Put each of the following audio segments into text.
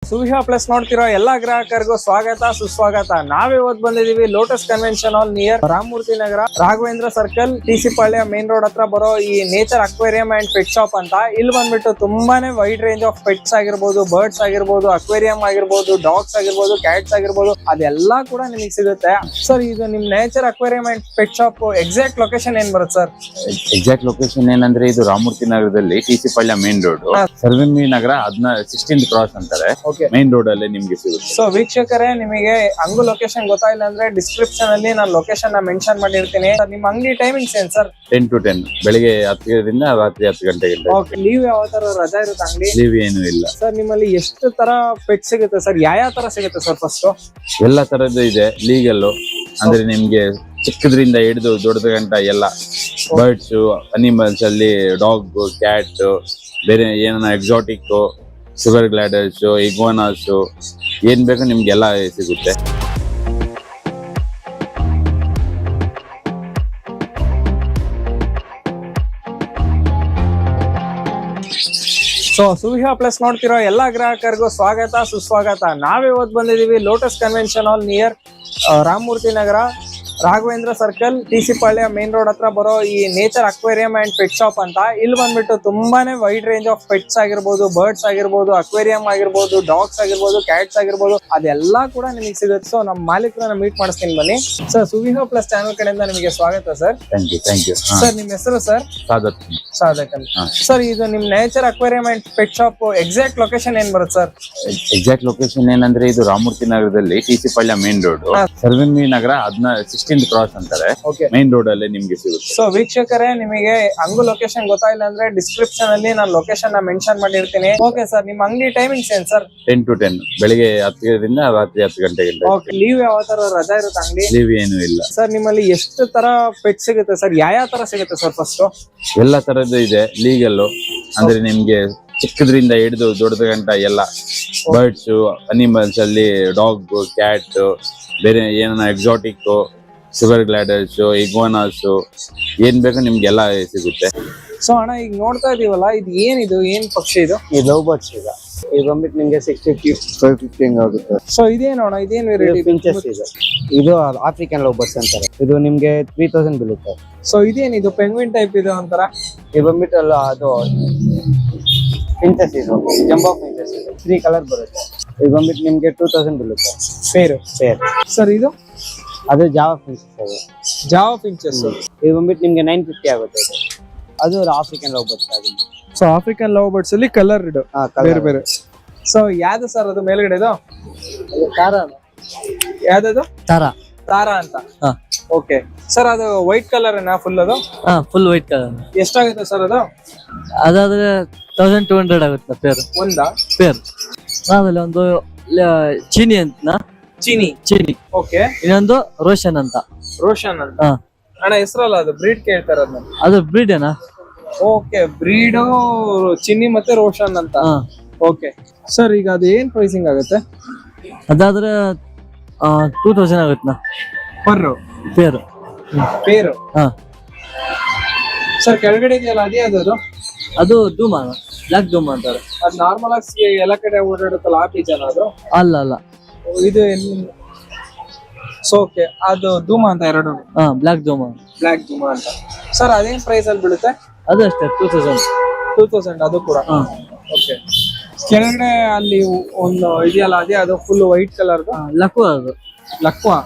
ಸುವಿಶಾ plus ನೋಡ್ತಿರೋ ಎಲ್ಲಾ ಗ್ರಾಹಕರಿಗೂ ಸ್ವಾಗತ ಸುಸ್ವಾಗತ. ನಾವಿವತ್ತು ಬಂದಿದೀವಿ Lotus Convention Hall near Ramamurthy Nagar, Raghavendra circle, T C. Palya main road ಹತ್ರ ಬರೋ ಈ nature aquarium and pet shop ಅಂತ. ಇಲ್ಲಿ ಬಂದ್ಬಿಟ್ಟು ತುಂಬಾನೇ ವೈಡ್ ರೇಂಜ್ ಆಫ್ ಪೆಟ್ಸ್ ಆಗಿರ್ಬೋದು, ಬರ್ಡ್ಸ್ ಆಗಿರ್ಬೋದು, ಅಕ್ವೇರಿಯಂ ಆಗಿರ್ಬೋದು, ಡಾಗ್ಸ್ ಆಗಿರ್ಬೋದು, ಕ್ಯಾಟ್ಸ್ ಆಗಿರ್ಬೋದು, ಅದೆಲ್ಲಾ ಕೂಡ ನಿಮಗೆ ಸಿಗುತ್ತೆ. ಸರ್, ಇದು ನಿಮ್ nature aquarium and pet shop exact location ಏನ್ ಬರುತ್ತೆ ಸರ್? ಎಕ್ಸಾಕ್ಟ್ ಲೊಕೇಶನ್ ಏನಂದ್ರೆ ಇದು ರಾಮಮೂರ್ತಿ ನಗರದಲ್ಲಿ ಟಿ.ಸಿ. ಪಾಳ್ಯ ಮೇನ್ ರೋಡ್, ಸರ್ವಿಂಗಿ ನಗರ 16th ಕ್ರಾಸ್ ಅಂತಾರೆ, ಮೇನ್ ರೋಡ್ ಅಲ್ಲಿ ನಿಮ್ಗೆ ಸಿಗುತ್ತೆ. ಸೊ ವೀಕ್ಷಕರೇ, ನಿಮಗೆ ಅಂಗು ಲೊಕೇಶನ್ ಗೊತ್ತಾಯಿಲ್ಲ ಅಂದ್ರೆ ಡಿಸ್ಕ್ರಿಪ್ಷನ್ ಅಲ್ಲಿ ನಾನು ಲೊಕೇಶನ್ ಮೆನ್ಷನ್ ಮಾಡಿರ್ತೀನಿ. ನಿಮ್ಮ ಅಂಗಡಿ ಟೈಮಿಂಗ್ಸ್ ಏನ್ ಸರ್? 10 to 10, ಬೆಳಿಗ್ಗೆ 10 ಗಂಟೆಯಿಂದ ರಾತ್ರಿ 10 ಗಂಟೆಗೆ. ಲೀವ್ ಯಾವ ತರ ರಜಾ ಇರುತ್ತೆ ಅಂಗಡಿ? ಲೀವ್ ಏನು ಇಲ್ಲ ಸರ್. ನಿಮ್ಮಲ್ಲಿ ಎಷ್ಟು ತರ ಪೆಟ್ ಸಿಗುತ್ತೆ ಸರ್? ಯಾವ ತರ ಸಿಗುತ್ತೆ ಸರ್? ಫಸ್ಟ್ ಎಲ್ಲಾ ತರದ್ದು ಇದೆ, ಲೀಗಲ್ ಅಂದ್ರೆ ನಿಮ್ಗೆ ಚಿಕ್ಕದ್ರಿಂದ ಹಿಡಿದು ದೊಡ್ಡದ ಗಂಟ ಎಲ್ಲ ಬರ್ಡ್ಸ್, ಅನಿಮಲ್ಸ್ ಅಲ್ಲಿ ಡಾಗ್, ಕ್ಯಾಟ್, ಬೇರೆ ಏನ ಎಕ್ಸಾಟಿಕ್, ಶುಗರ್ ಗ್ಲಾಡರ್ಸ್, ಇಗ್ವಾನಾಸ್, ಏನ್ ಬೇಕು ನಿಮ್ಗೆಲ್ಲ ಸಿಗುತ್ತೆ. ಸೊ ಸುವಿಶಾ ಪ್ಲಸ್ ನೋಡ್ತಿರೋ ಎಲ್ಲಾ ಗ್ರಾಹಕರಿಗೂ ಸ್ವಾಗತ ಸುಸ್ವಾಗತ. ನಾವಿವತ್ತು ಬಂದಿದೀವಿ Lotus Convention Hall near Ramamurthy Nagar, Raghavendra circle, T C. Palya main road ಹತ್ರ ಬರೋ ಈ nature aquarium and pet shop ಅಂತ. ಇಲ್ಲಿ ಬಂದ್ಬಿಟ್ಟು ತುಂಬಾನೇ ವೈಡ್ ರೇಂಜ್ ಆಫ್ ಪೆಟ್ಸ್ ಆಗಿರ್ಬೋದು, ಬರ್ಡ್ಸ್ ಆಗಿರ್ಬೋದು, ಅಕ್ವೇರಿಯಂ ಆಗಿರ್ಬೋದು, ಡಾಗ್ಸ್ ಆಗಿರ್ಬೋದು, ಕ್ಯಾಟ್ಸ್ ಆಗಿರ್ಬೋದು, ಅದೆಲ್ಲಾ ಕೂಡ ನಿಮಗೆ ಸಿಗುತ್ತೆ. ಸೊ ನಮ್ಮ ಮಾಲೀಕರನ್ನ ಮೀಟ್ ಮಾಡಿಸ್ತೀನಿ ಬನ್ನಿ. ಸರ್, ಸುವಿಶಾ ಪ್ಲಸ್ ಚಾನಲ್ ಕಡೆಯಿಂದ ನಿಮಗೆ ಸ್ವಾಗತ ಸರ್. Thank you. ಸರ್, ನಿಮ್ಮ ಹೆಸರು ಸರ್? ಸಾಧಕ್ ಅಂತ. ಸರ್, ಇದು ನಿಮ್ nature aquarium and pet shop exact location ಏನ್ ಬರುತ್ತೆ ಸರ್? ಎಕ್ಸಾಕ್ಟ್ ಲೊಕೇಶನ್ ಏನಂದ್ರೆ ಇದು ರಾಮಮೂರ್ತಿ ನಗರದಲ್ಲಿ ಟಿ.ಸಿ. ಪಾಳ್ಯ ಮೇನ್ ರೋಡ್, ಸರ್ವಿಂಗಿ ನಗರ 16th ಕ್ರಾಸ್ ಅಂತಾರೆ, ಮೇನ್ ರೋಡ್ ಅಲ್ಲಿ ನಿಮ್ಗೆ ಸಿಗುತ್ತೆ. ಸೊ ವೀಕ್ಷಕರೇ, ನಿಮಗೆ ಅಂಗು ಲೊಕೇಶನ್ ಗೊತ್ತಾಯಿಲ್ಲ ಅಂದ್ರೆ ಡಿಸ್ಕ್ರಿಪ್ಷನ್ ಅಲ್ಲಿ ನಾನು ಲೊಕೇಶನ್ ಮೆನ್ಷನ್ ಮಾಡಿರ್ತೀನಿ. ಓಕೆ ಸರ್, ನಿಮ್ಮ ಅಂಗಡಿ ಟೈಮಿಂಗ್ಸ್ ಏನ್ ಸರ್? 10 to 10, ಬೆಳಿಗ್ಗೆ 10 ಗಂಟೆಯಿಂದ ರಾತ್ರಿ 10 ಗಂಟೆಗೆ. ಲೀವ್ ಯಾವ ತರ ರಜಾ ಇರುತ್ತೆ ಅಂಗಡಿ? ಲೀವ್ ಏನು ಇಲ್ಲ ಸರ್. ನಿಮ್ಮಲ್ಲಿ ಎಷ್ಟು ತರ ಪೆಟ್ ಸಿಗುತ್ತೆ ಸರ್? ಯಾವ ತರ ಸಿಗುತ್ತೆ ಸರ್? ಫಸ್ಟ್ ಎಲ್ಲಾ ತರದ್ದು ಇದೆ, ಲೀಗಲ್ ಅಂದ್ರೆ ನಿಮ್ಗೆ ಚಿಕ್ಕದ್ರಿಂದ ಹಿಡಿದು ದೊಡ್ಡದ ಗಂಟ ಎಲ್ಲ ಬರ್ಡ್ಸ್, ಅನಿಮಲ್ಸ್ ಅಲ್ಲಿ ಡಾಗ್, ಕ್ಯಾಟ್, ಬೇರೆ ಏನ ಎಕ್ಸಾಟಿಕ್, ಶುಗರ್ ಗ್ಲಾಡರ್ಸ್, ಇಗ್ವಾನಾಸ್, ಏನ್ ಬೇಕು ನಿಮ್ಗೆಲ್ಲ ಸಿಗುತ್ತೆ. ಸೊ ಅಣ್ಣ, ಈಗ ನೋಡ್ತಾ ಇದೀವಲ್ಲ, ಇದು ಏನ್ ಪಕ್ಷಿ ಇದು? ಈ ಲವ್ ಬರ್ಡ್ಸ್ ಇದು ಬಂದ್ಬಿಟ್ಟು ನಿಮ್ಗೆ 650 ಹಿಂಗ್ ಆಗುತ್ತೆ. ಸೊ ಇದೇನು ಅಣ್ಣ? ಇದೇನು ವೆರೈಟಿ? ಪಿಂಚಸ್ ಇದು ಆಫ್ರಿಕನ್ ಲವ್ ಬರ್ಡ್ಸ್ ಅಂತಾರೆ. ಇದು ನಿಮ್ಗೆ 3000 ಬೀಳುತ್ತೆ. ಸೊ ಇದೇನಿದು? ಪೆಂಗ್ವಿನ್ ಟೈಪ್ ಇದೆ ಒಂಥರ. ಇದು ಬಂದ್ಬಿಟ್ಟು ಅಲ್ಲ, ಅದು ಪಿಂಚಸ್, ಇದು ಜಂಬೋ ಪಿಂಚಸ್. ಇದು 3 ಕಲರ್ ಬರುತ್ತೆ. ಇದು ಬಂದ್ಬಿಟ್ಟು ನಿಮ್ಗೆ 2000 ಬೀಳುತ್ತೆ ಫೇರ್. ಸರ್, ಇದು ಅದು ಜಾವಾ ಪಿಂಚಸ್. ಅದು ಜಾವಾ ಪಿಂಚಸ್. ಇದು ಬಂದ್ಬಿಟ್ಟು ನಿಮ್ಗೆ 950 ಆಗುತ್ತೆ. ಅದು ಆಫ್ರಿಕನ್ ಲವ್ ಬರ್ಡ್ಸ್. ಅದು ಸೊ ಆಫ್ರಿಕನ್ ಲವ್ ಬರ್ಡ್ಸ್ ಅಲ್ಲಿ ಕಲರ್ ಬೇರೆ ಬೇರೆ. ಸೊ ಯಾವ್ದು ಸರ್ ಅದು ಮೇಲ್ಗಡೆ? ತಾರಾ. ಯಾವ್ದದು? ತಾರಾ ಅಂತ. ಓಕೆ ಸರ್, ಅದು ವೈಟ್ ಕಲರ್ ಏನಾ ಫುಲ್? ಅದು ಫುಲ್ ವೈಟ್ ಕಲರ್. ಎಷ್ಟಾಗುತ್ತೆ ಸರ್ ಅದು? ಅದಾದ್ರೆ 1200 ಆಗುತ್ತೆ ಪೇರ್. ಪೇರ್. ಆಮೇಲೆ ಒಂದು ಚೀನಿ ಅಂತ. ಚೀನಿ. ಓಕೆ. ಇನ್ನೊಂದು ರೋಷನ್ ಅಂತ. ರೋಷನ್ ಅಂತ ಅಣ್ಣ ಹೆಸರಲ್ಲ, ಅದು ಬ್ರೀಡ್ ಕೇಳ್ತಾರ? ಅದು ಬ್ರೀಡ್ ಏನಾ? ಓಕೆ, ಬ್ರೀಡ್ ಚಿನ್ನಿ ಮತ್ತೆ ರೋಷನ್ ಅಂತ. ಓಕೆ ಸರ್, ಈಗ ಅದು ಏನ್ ಪ್ರೈಸಿಂಗ್ ಆಗುತ್ತೆ? ಅದಾದ್ರೆ 2000 ಆಗುತ್ತೆ ಪೇರ್. ಸರ್, ಕೆಳಗಡೆ ಇದೆಯಲ್ಲ, ಅದೇ ಅದು? ಅದು ಧೂಮ, ಬ್ಲಾಕ್ ಧೂಮ ಅಂತಾರೆ. ಅದು ನಾರ್ಮಲ್ ಆಗಿ ಎಲ್ಲ ಕಡೆ ಓಡಾಡುತ್ತಲ್ಲ, ಆ ಬೀಜನ ಅದು? ಅಲ್ಲ, ಇದು ಓಕೆ, ಅದು ಧೂಮ ಅಂತ ಎರಡು? ಬ್ಲಾಕ್ ಧೂಮ ಅಂತ. ಸರ್, ಅದೇನ್ ಪ್ರೈಸ್ ಅಲ್ಲಿ ಬೀಳುತ್ತೆ? ಅದು ಅಷ್ಟೇ 2000 ಅದು ಕೂಡ. ಓಕೆ. ಕೆಳಗಡೆ ಅಲ್ಲಿ ಒಂದು ಇದೆಯಲ್ಲ, ಅದೇ ಅದು ಫುಲ್ ವೈಟ್ ಕಲರ್? ಲಕ್ವಾ. ಅದು ಲಕ್ವಾ.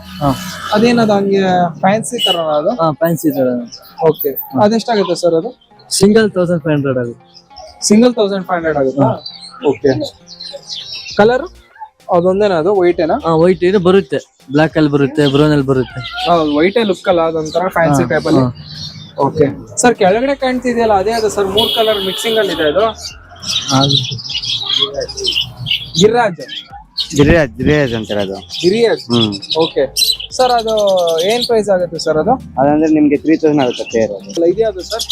ಅದೇನದು ಹಂಗೆ ಫ್ಯಾನ್ಸಿ ತರ? ಅದು ಫ್ಯಾನ್ಸಿ ತರ. ಓಕೆ. ಅದೆಷ್ಟಾಗುತ್ತೆ ಸರ್? ಅದು ಸಿಂಗಲ್ 1500 ಆಗುತ್ತೆ. ಸಿಂಗಲ್ 1500 ಆಗುತ್ತಾ? ಓಕೆ. ಕಲರ್ ಅದೊಂದೇನಾ? ಅದು ವೈಟ್ ಏನಾ? ವೈಟ್ ಇದು ಬರುತ್ತೆ, ಬ್ಲಾಕ್ ಅಲ್ಲಿ ಬರುತ್ತೆ, ಬ್ರೌನ್ ಅಲ್ಲಿ ಬರುತ್ತೆ. ವೈಟ್ ಲುಕ್ ಅಲ್ಲ, ಅದೊಂಥರ ಫ್ಯಾನ್ಸಿ ಟೈಪ್ ಅಲ್ಲಿ. ಓಕೆ ಸರ್, ಕೆಳಗಡೆ ಕಾಣ್ತಿದೆಯಲ್ಲ, ಅದೇ ಅದು ಸರ್? 3 ಕಲರ್ ಮಿಕ್ಸಿಂಗ್ ಅಲ್ಲಿ ಇದೆ ಅದು? ಗಿರಿರಾಜ್ ಅಂತಾರೆ ಅದು. ಗಿರಿರಾಜ್. ಓಕೆ ಸರ್, ಅದು ಏನ್ ಪ್ರೈಸ್ ಆಗುತ್ತೆ ಸರ್? ಅದು ಅದಂದ್ರೆ ನಿಮ್ಗೆ 3000 ಆಗುತ್ತೆ ಪೇರ್. ಇದ್ಯಾವುದು ಸರ್?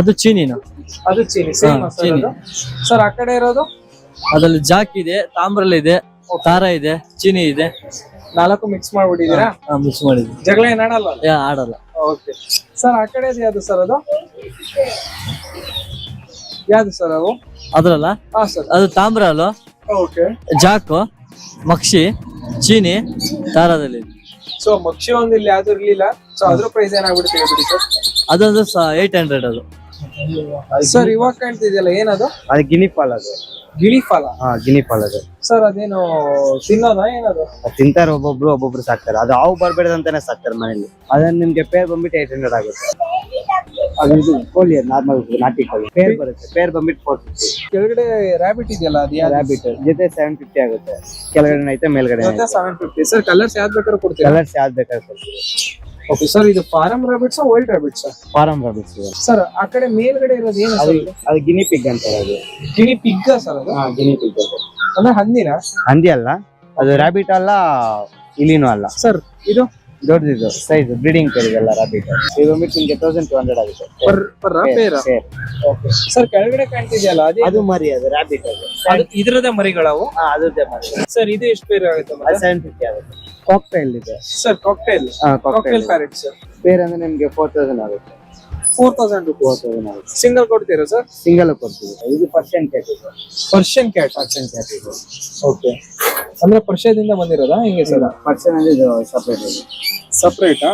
ಅದು ಚೀನಿನ. ಅದು ಚೀನಿ ಸೇಮ್ ಸರ್. ಆ ಕಡೆ ಇರೋದು? ಅದ್ರಲ್ಲಿ ಜಾಕ್ ಇದೆ, ತಾಮ್ರಲ್ ಇದೆ, ತಾರ ಇದೆ, ಚೀನಿ ಇದೆ. 4 ಮಿಕ್ಸ್ ಮಾಡ್ಬಿಟ್ಟಿದ್ದೀರಾ? ಮಿಕ್ಸ್ ಮಾಡಿದ್ವಿ. ಜಗಳ ಏನ್ ಆಡಲ್ಲ? ಆಡಲ್ಲ. ಓಕೆ ಸರ್, ಆ ಕಡೆ ಯಾವ್ದು ಸರ್? ಅದು ಯಾವ್ದು ಸರ್? ಅವು ಅದ್ರಲ್ಲ? ಸರ್. ಅದು ತಾಮ್ರ ಅಲ್ವಾ? ಓಕೆ. ಜಾಕು, ಮಕ್ಷಿ, ಚೀನಿ, ತಾರಾದಲ್ಲಿ. ಸೊ ಮಕ್ಷಿ ಒಂದು ಇಲ್ಲಿ ಯಾವ್ದು ಇರ್ಲಿಲ್ಲ. ಸೊ ಅದ್ರ ಪ್ರೈಸ್ ಏನಾಗ್ಬಿಡ್ತೀವಿ ಬಿಡಿ ಸರ್. ಅದೊಂದು 800 ಅದು. ಸರ್ ಇವಾಗ ಕಾಣ್ತಿದೆಯಲ್ಲ ಏನದು? ಅದು ಗಿನಿ ಫಾಲ್ ಅದು. ಗಿಳಿ ಫಲ. ಗಿನಿ ಫಾಲ್ ಅದು. ಸರ್ ಅದೇನು ತಿನ್ನೋದಾ ಏನದು? ಅದ್ ತಿಂತಾರೆ ಒಬ್ಬೊಬ್ರು ಸಾಕ್ತಾರೆ. ಅದು ಹಾವು ಬರ್ಬೇಡದಂತಾನೆ ಸಾಕ್ತಾರೆ ಮನೇಲಿ. ಅದನ್ನ ನಿಮ್ಗೆ ಪೇರ್ ಬಂದ್ಬಿಟ್ಟು 800 ಆಗುತ್ತೆ. ಅದು ಇದು ಕೋಳಿ ನಾರ್ಮಲ್ ನಾಟಿ ಕೋಳಿ ಪೇರ್ ಬರುತ್ತೆ. ಪೇರ್ ಬಂದ್ಬಿಟ್ಟು 450. ಕೆಳಗಡೆ ರ್ಯಾಬಿಟ್ ಇದೆಯಲ್ಲ ಅದು ಯಾವ್ದು? ರ್ಯಾಬಿಟ್ ಜೊತೆ 750 ಆಗುತ್ತೆ. ಕೆಳಗಡೆ ಐತೆ ಮೇಲ್ಗಡೆ ಜೊತೆ 750. ಸರ್ ಕಲರ್ಸ್ ಯಾವ್ದು ಬೇಕಾದ್ರೂ ಕೊಡ್ತೀರಾ? ಕಲರ್ಸ್ ಯಾವ್ದು ಬೇಕಾದ್ರೆ ಕೊಡ್ತೀವಿ. ಓಕೆ ಸರ್, ಇದು ಫಾರಂ ರಾಬಿಟ್ಸ್ ವೈಲ್ಡ್ ರಾಬಿಟ್ಸ್? ಫಾರಂ ರಾಬಿಟ್ಸ್. ಸರ್ ಆ ಕಡೆ ಮೇಲ್ಗಡೆ ಇರೋದು ಏನು? ಅದು ಗಿನಿ ಪಿಗ್ ಅಂತಾರೆ. ಅದು ಗಿನಿ ಪಿಗ್ ಸರ್ ಅದು? ಗಿನಿ ಪಿಗ್ ಅಂದ್ರೆ ಹಂದಿನ? ಹಂದಿ ಅಲ್ಲ, ಅದು ರ್ಯಾಬಿಟ್ ಅಲ್ಲ, ಇಲಿನೂ ಅಲ್ಲ. ಸರ್ ಇದು ದೊಡ್ಡದಿದು ಸೈಜ್ ಬ್ರೀಡಿಂಗ್ ಪೇರ್ ಇದೆಲ್ಲ ರ್ಯಾಬಿಟ್. ಇದು ಬಂದ್ಬಿಟ್ಟು ನಿಮ್ಗೆ 1200 ಆಗುತ್ತೆ. ಪೇರ್. ಸರ್ ಕೆಳಗಡೆ ಕಾಣ್ತಿದೆಯಲ್ಲ ಅದು ಮರಿ, ಅದು ರ್ಯಾಬಿಟ್ ಅದು. ಇದ್ರದೇ ಮರಿಗಳವು? ಅದೇ ಮರಿ. ಸರ್ ಇದು ಎಷ್ಟು ಪೇರ್ ಆಗುತ್ತೆ? 750 ಆಗುತ್ತೆ. ಕಾಕ್ಟೈಲ್ ಇದೆ ಸರ್. ಕಾಕ್ಟೈಲ್ ಪ್ಯಾರೆಟ್ಸ್ ಪೇರ್ ಅಂದ್ರೆ ನಿಮ್ಗೆ 4000 ಆಗುತ್ತೆ. 4000 ರೂಪೀಸ್. 4000 ಆಗುತ್ತೆ. ಸಿಂಗಲ್ ಕೊಡ್ತೀರಾ ಸರ್? ಸಿಂಗಲ್ ಕೊಡ್ತೀವಿ. ಇದು ಪರ್ಷಿಯನ್ ಕ್ಯಾಟ್ ಇದೆ. Persian cat. ಓಕೆ, ಅಂದ್ರೆ ಪರ್ಷಿಯಾದಿಂದ ಬಂದಿರೋದಾ ಹಿಂಗೆ ಸರ್? ಪರ್ಷಿಯನ್ ಅಂದ್ರೆ ಇದು ಸಪರೇಟ್ ಇದೆ. ಸಪರೇಟಾ?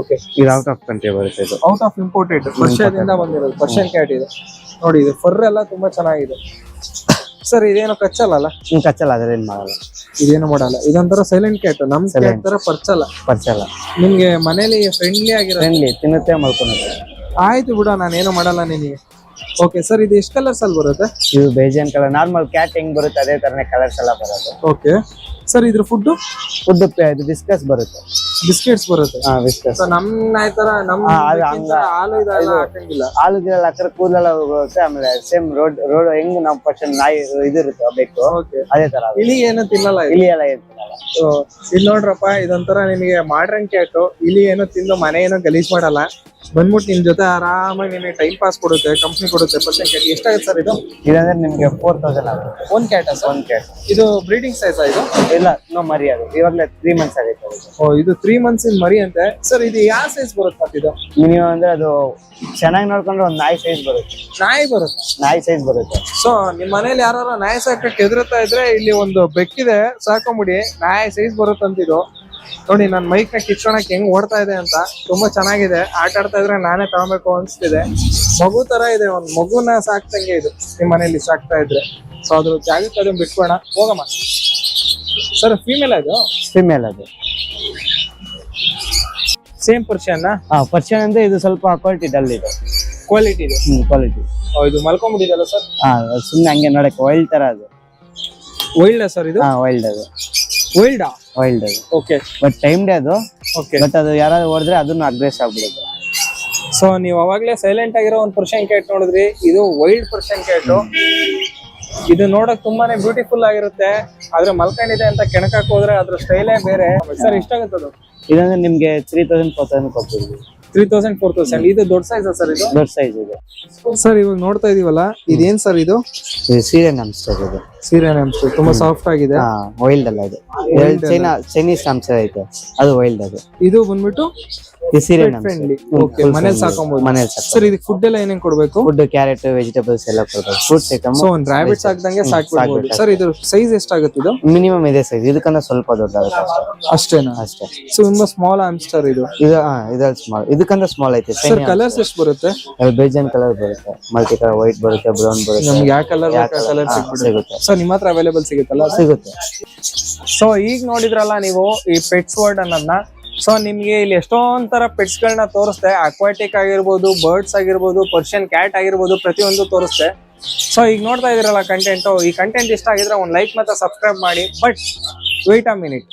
ಓಕೆ. ಇದು ಔಟ್ ಆಫ್ ಕಂಟ್ರಿ ಬರುತ್ತೆ. ಇದು ಔಟ್ ಆಫ್ ಇಂಪೋರ್ಟೆಡ್ ಪರ್ಷಿಯಾದಿಂದ ಬಂದಿರೋದು ಪರ್ಷಿಯನ್ ಕ್ಯಾಟ್ ಇದೆ. ನೋಡಿ ಇದು ಫರ್ ಎಲ್ಲ ತುಂಬಾ ಚೆನ್ನಾಗಿದೆ. ಸರ್ ಇದೇನು ಕಚ್ಚಲ್ಲ? ಕಚ್ಚಲ್ಲ, ಅದ್ರೇನ್ ಮಾಡಲ್ಲ. ಇದೇನು ಮಾಡಲ್ಲ. ಇದೊಂಥರ ಸೈಲೆಂಟ್ ಕ್ಯಾಟ್. ನಮ್ ಕ್ಯಾಟ್ ತರ ಪರ್ಚಲ್ಲ. ನಿಮ್ಗೆ ಮನೇಲಿ ಫ್ರೆಂಡ್ಲಿ ಆಗಿರೋ ಫ್ರೆಂಡ್ಲಿ, ತಿನ್ನುತ್ತೆ ಮಲ್ಕೊಳುತ್ತೆ. ಆಯ್ತು ಬಿಡ, ನಾನೇನು ಮಾಡಲ್ಲ ನಿನಗೆ. ಓಕೆ ಸರ್, ಇದು ಎಷ್ಟು ಕಲರ್ಸ್ ಅಲ್ಲಿ ಬರುತ್ತೆ? ಇದು ಬೇಜನ್ ಕಲರ್. ನಾರ್ಮಲ್ ಕ್ಯಾಟ್ ಹೆಂಗ್ ಬರುತ್ತೆ ಅದೇ ತರನೇ ಕಲರ್ಸ್ ಎಲ್ಲ ಬರುತ್ತೆ. ಓಕೆ ಸರ್, ಇದ್ರ ಫುಡ್ ಇದು ಬಿಸ್ಕಸ್ ಬರುತ್ತೆ. ಬಿಸ್ಕೆಟ್ಸ್ ಬರುತ್ತೆ? ಬಿಸ್ಕಸ್. ನಮ್ ತರ ಹಾಲು ಇದೆಲ್ಲ ಹಾಕಂಗಿಲ್ಲ. ಹಾಲು ಗಿಡಲ್ಲ ಹಾಕಿದ್ರೆ ಕೂದಲೆಲ್ಲ ಬರುತ್ತೆ. ಆಮೇಲೆ ಸೇಮ್ ರೋಡ್ ಹೆಂಗ್ ನಾವು ಫಸ್ಟ್ ನಾಯಿ ಇದಿರುತ್ತೆ ಬೇಕು, ಅದೇ ತರ. ಇಲಿ ಏನು ತಿನ್ನಲ್ಲ? ಇಲಿ ಎಲ್ಲ ಏನ್ ತಿನ್ನಲ್ಲ. ಇಲ್ಲಿ ನೋಡ್ರಪ್ಪ, ಇದೊಂಥರ ನಿಮಗೆ ಮಾಡ್ರಂಗ್ ಕ್ಯಾಟು. ಇಲಿ ಏನೋ ತಿಂದು ಮನೆ ಏನೋ ಗಲೀಜ್ ಮಾಡಲ್ಲ. ಬಂದ್ಬಿಟ್ಟು ನಿಮ್ ಜೊತೆ ಆರಾಮಾಗಿ ನಿಮಗೆ ಟೈಮ್ ಪಾಸ್ ಕೊಡುತ್ತೆ, ಕಂಪ್ನಿ ಕೊಡುತ್ತೆ. ಪರ್ಸೆಂಟ್ ಕ್ಯಾಟ್ ಎಷ್ಟಾಗುತ್ತೆ ಸರ್ ಇದು? ಇದಂದ್ರೆ ನಿಮ್ಗೆ 4000 ಆಗುತ್ತೆ. ಒಂದ್ ಕ್ಯಾಟ್ ಸರ್? ಒಂದ್ ಕ್ಯಾಟ್. ಇದು ಬ್ರೀಡಿಂಗ್ ಸೈಜ್ ಇದು? ಇಲ್ಲ, ನೋ ಮರಿ. ಅದು ಇವಾಗಲೇ 3 ಮಂತ್ಸ್ ಆಗೈತೆ. ಇದು 3 ಮಂತ್ಸ್ ಇನ್ ಮರಿ ಅಂತೆ. ಸರ್ ಇದು ಯಾವ ಸೈಜ್ ಬರುತ್ತೆ ಮತ್ತೆ ಇದು? ಮಿನಿಮಮ್ ಅಂದ್ರೆ ಅದು ಚೆನ್ನಾಗಿ ನೋಡ್ಕೊಂಡ್ರೆ ಒಂದ್ ನಾಯಿ ಸೈಜ್ ಬರುತ್ತೆ. ನಾಯಿ ಬರುತ್ತೆ? ನಾಯಿ ಸೈಜ್ ಬರುತ್ತೆ. ಸೊ ನಿಮ್ ಮನೇಲಿ ಯಾರು ನಾಯಿ ಸಾಕಕ್ಕೆ ಹೆದರ್ತಾ ಇದ್ರೆ ಇಲ್ಲಿ ಒಂದು ಬೆಕ್ಕಿದೆ, ಸಾಕೊಂಬಿಡಿ. ನಾಯಿ ಸೈಜ್ ಬರುತ್ತಂತಿದು. ನೋಡಿ ನನ್ ಮೈಕ್ ನ ಕಿಚ್ಕೊಳಕ್ ಹೆಂಗ್ ಓಡ್ತಾ ಇದೆ ಅಂತ. ತುಂಬಾ ಚೆನ್ನಾಗಿದೆ. ಆಟ ಆಡ್ತಾ ಇದ್ರೆ ನಾನೇ ತಗೊಬೇಕು ಅನ್ಸ್ತಿದೆ. ಮಗು ತರ ಇದೆ, ಒಂದ್ ಮಗುನ ಸಾಕ್ತಂಗೆ ಇದು ನಿಮ್ ಮನೇಲಿ ಸಾಕ್ತಾ ಇದ್ರೆ. ಸೊ ಅದ್ರ ಜಾಗಕ್ಕೆ ಅದನ್ನ ಬಿಟ್ಕೋಣ, ಹೋಗಮ್ಮ. ಸರ್ ಫೀಮೇಲ್ ಇದು? ಫಿಮೇಲ್ ಅದು. Same Persian? ಪರ್ಷಿಯನ್ ಅಂದ್ರೆ ಇದು ಸ್ವಲ್ಪ ಕ್ವಾಲಿಟಿ ಡಲ್ ಇದೆ. ಕ್ವಾಲಿಟಿ ಇದೆ? ಕ್ವಾಲಿಟಿ. ಇದು ಮಲ್ಕೊಂಡ್ಬಿಟ್ಟಿದಲ್ಲ ಸರ್? ಸುಮ್ನೆ ಹಂಗೆ ನೋಡಕ್ಕೆ ವೈಲ್ಡ್ ತರ ಅದು. ವೈಲ್ಡ್ ಸರ್ ಇದು? ವೈಲ್ಡ್ ಅದು. ವೈಲ್ಡಾ? ವೈಲ್ಡ್ ಅದು. ಓಕೆ. ಬಟ್ ಟೈಮ್ ಡೇ ಅದು. ಓಕೆ. ಬಟ್ ಅದು ಯಾರಾದ್ರೂ ಹೊಡೆದ್ರೆ ಅದನ್ನ ಅಗ್ರೆಸ್ ಆಗ್ಬಿಡುತ್ತೆ. ಸೊ ನೀವು ಅವಾಗ್ಲೇ ಸೈಲೆಂಟ್ ಆಗಿರೋ ಒಂದು ಪರ್ಷಿಯನ್ ಕ್ಯಾಟ್ ನೋಡಿದ್ರಿ. ಇದು ವೈಲ್ಡ್ ಪರ್ಷಿಯನ್ ಕ್ಯಾಟ್. ಇದು ನೋಡಕ್ ತುಂಬಾನೇ ಬ್ಯೂಟಿಫುಲ್ ಆಗಿರುತ್ತೆ. ಆದ್ರೆ ಮಲ್ಕೊಂಡಿದೆ ಅಂತ ಕೆಣಕಕ್ ಹೋದ್ರೆ ಅದ್ರ ಸ್ಟೈಲೇ ಬೇರೆ. ಸರ್ ಎಷ್ಟಾಗುತ್ತದು? ಇದಂದ್ರೆ ನಿಮ್ಗೆ 3000 4000 ಕೊಡ್ತೀವಿ. 3000 4000. ಇದು ದೊಡ್ಡ ಸೈಜ್ ಸರ್? ಇದು ದೊಡ್ಡ ಸೈಜ್ ಇದೆ ಸರ್. ಇವಾಗ ನೋಡ್ತಾ ಇದೀವಲ್ಲ, ಇದೇನ್ ಸರ್ ಇದು? ಸೀರಿಯನ್ ಹ್ಯಾಮ್ಸ್ಟರ್ ಇದು. ಸೀರಿಯನ್ ಹ್ಯಾಮ್ಸ್ಟರ್ ತುಂಬಾ ಸಾಫ್ಟ್ ಆಗಿದೆ. ವೈಲ್ಡ್ ಅಲ್ಲ ಇದು. ಚೈನೀಸ್ ಹ್ಯಾಮ್ಸ್ಟರ್ ಐತೆ, ಅದು ವೈಲ್ಡ್ ಅದು. ಇದು ಬಂದ್ಬಿಟ್ಟು ಫ್ರೆಂಡ್ಲಿ. ಓಕೆ, ಮನೇಲಿ ಸಾಕೊಂಬಹುದು. ಮನೇಲಿ ಸರ್ ಇದಕ್ಕೆ ಫುಡ್ ಎಲ್ಲ ಏನೇನ್ ಕೊಡ್ಬೇಕು? ಫುಡ್ ಕ್ಯಾರೆಟ್ ವೆಜಿಟೇಬಲ್ಸ್ ಎಲ್ಲ ಕೊಡ್ಬೇಕು. Fruits item. ಸೊ ಒಂದ್ ರಾಬಿಟ್ ಸಾಕ್ದಂಗೆ ಸಾಕ್ಬಿಡ್ಬೋದು. ಸರ್ ಇದು ಸೈಜ್ ಎಷ್ಟಾಗುತ್ತೆ ಇದು? ಮಿನಿಮಮ್ ಇದೆ ಸೈಜ್. ಇದಕ್ಕಂದ್ರೆ ಸ್ವಲ್ಪ ದೊಡ್ಡದಾಗುತ್ತೆ ಅಷ್ಟೇನಾ? ಅಷ್ಟೇ. ಸೊ ತುಂಬಾ ಸ್ಮಾಲ್ ಹ್ಯಾಮ್ಸ್ಟರ್ ಇದು. ಇದು ಸ್ಮಾಲ್. ಇದಕ್ಕಂದ್ರೆ ಸ್ಮಾಲ್ ಐತೆ. ಸರ್ ಕಲರ್ಸ್ ಎಷ್ಟು ಬರುತ್ತೆ? ಬೇಜನ್ ಕಲರ್ ಬರುತ್ತೆ. ಮಲ್ಟಿ ಕಲರ್ ವೈಟ್ ಬರುತ್ತೆ, ಬ್ರೌನ್ ಬರುತ್ತೆ. ನಮ್ಗೆ ಯಾವ ಕಲರ್ ಕಲರ್ ಸಿಗುತ್ತೆ. ಸರ್ ನಿಮ್ಮ ಹತ್ರ ಅವೈಲೇಬಲ್ ಸಿಗುತ್ತಲ್ಲ? ಸಿಗುತ್ತೆ. ಸೊ ಈಗ ನೋಡಿದ್ರಲ್ಲ ನೀವು ಈ ಪೆಟ್ಸ್ ವರ್ಲ್ಡ್ ಅನ್ನೋದನ್ನ. ಸೊ ನಿಮ್ಗೆ ಇಲ್ಲಿ ಎಷ್ಟೊಂದ್ ತರ ಪೆಟ್ಸ್ ಗಳನ್ನ ತೋರಿಸ್ತೆ. ಅಕ್ವಾಟಿಕ್ ಆಗಿರ್ಬೋದು, ಬರ್ಡ್ಸ್ ಆಗಿರ್ಬೋದು, ಪರ್ಷಿಯನ್ ಕ್ಯಾಟ್ ಆಗಿರ್ಬೋದು, ಪ್ರತಿಯೊಂದು ತೋರಿಸ್ತೆ. ಸೊ ಈಗ ನೋಡ್ತಾ ಇದೀರಲ್ಲ ಕಂಟೆಂಟ್. ಈ ಕಂಟೆಂಟ್ ಇಷ್ಟ ಆಗಿದ್ರೆ ಒಂದು ಲೈಕ್ ಮತ್ತೆ ಸಬ್ಸ್ಕ್ರೈಬ್ ಮಾಡಿ. ಬಟ್ ವೇಟ್ ಅ ಮಿನಿಟ್,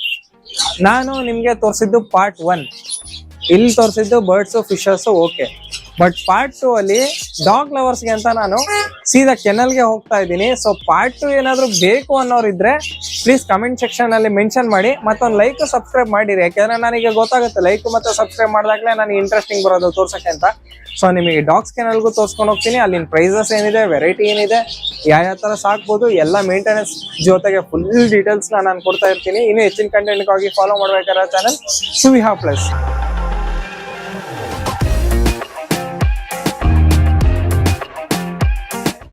ನಾನು ನಿಮ್ಗೆ ತೋರಿಸಿದ್ದು ಪಾರ್ಟ್ 1. ಇಲ್ಲಿ ತೋರಿಸಿದ್ದು birds fishes. Okay, but part 2 ಅಲ್ಲಿ ಡಾಗ್ ಲವರ್ಸ್ಗೆ ಅಂತ ನಾನು ಸೀದಾ ಕೆನಲ್ಗೆ ಹೋಗ್ತಾ ಇದ್ದೀನಿ. ಸೊ ಪಾರ್ಟ್ 2 ಏನಾದ್ರು ಬೇಕು ಅನ್ನೋರು ಇದ್ರೆ ಪ್ಲೀಸ್ ಕಮೆಂಟ್ ಸೆಕ್ಷನ್ ಅಲ್ಲಿ ಮೆನ್ಷನ್ ಮಾಡಿ. ಮತ್ತೊಂದು ಲೈಕ್ ಸಬ್ಸ್ಕ್ರೈಬ್ ಮಾಡಿರಿ. ಯಾಕಂದ್ರೆ ನನಗೆ ಗೊತ್ತಾಗುತ್ತೆ ಲೈಕ್ ಮತ್ತೆ ಸಬ್ಸ್ಕ್ರೈಬ್ ಮಾಡಿದಾಗಲೇ ನನಗೆ ಇಂಟ್ರೆಸ್ಟಿಂಗ್ ಬರೋದು ತೋರ್ಸಕ್ಕೆ ಅಂತ. ಸೊ ನಿಮಗೆ ಡಾಗ್ಸ್ ಕೆನಲ್ಗೂ ತೋರ್ಸ್ಕೊಂಡು ಹೋಗ್ತೀನಿ. ಅಲ್ಲಿನ ಪ್ರೈಸಸ್ ಏನಿದೆ, ವೆರೈಟಿ ಏನಿದೆ, ಯಾವ ತರ ಸಾಕ್ಬೋದು, ಎಲ್ಲ ಮೇಂಟೆನೆನ್ಸ್ ಜೊತೆಗೆ ಫುಲ್ ಡೀಟೇಲ್ಸ್ ನಾನು ಕೊಡ್ತಾ ಇರ್ತೀನಿ. ಇನ್ನು ಹೆಚ್ಚಿನ ಕಂಟೆಂಟ್ಗಾಗಿ ಫಾಲೋ ಮಾಡ್ಬೇಕಾದ್ರೆ ಚಾನಲ್ ಸುವಿಹಾ ಪ್ಲಸ್.